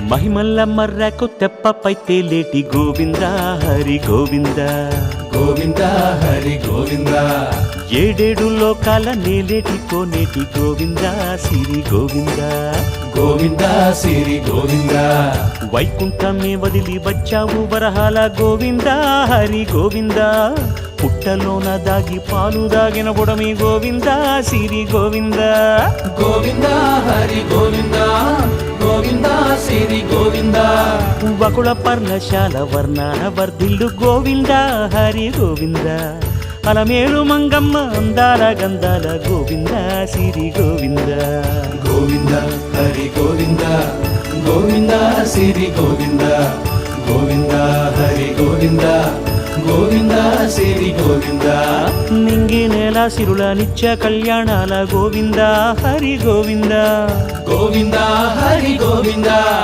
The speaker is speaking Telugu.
మహిమల్ల మర్రకు తెప్పపై తేలేటి గోవింద హరి గోవింద గోవింద హరి గోవింద ఏడేడు లోకాల నేలేటి కోనేటి గోవింద సిరి గోవింద గోవింద సిరి గోవింద వైకుంఠమే వదిలి వచ్చావు వరహాల గోవింద హరి గోవింద పుట్టలోన దాగి పాలు దాగిన బుడమి గోవింద సిరి గోవింద గోవింద హరి గోవింద గోవింద సిరి గోవింద వకుళ పర్ణశాల వర్ణాన వర్ధిల్లు గోవింద హరి గోవింద అలమేలు మంగమ్మ అందాల గంధాల గోవింద సిరి గోవింద గోవింద హరి గోవింద గోవింద సిరి గోవింద గోవింద హరి గోవింద గోవింద సిరి గోవింద నింగి నేల సిరుల నిత్య కళ్యాణాల గోవింద హరి గోవింద గోవింద హరి గోవింద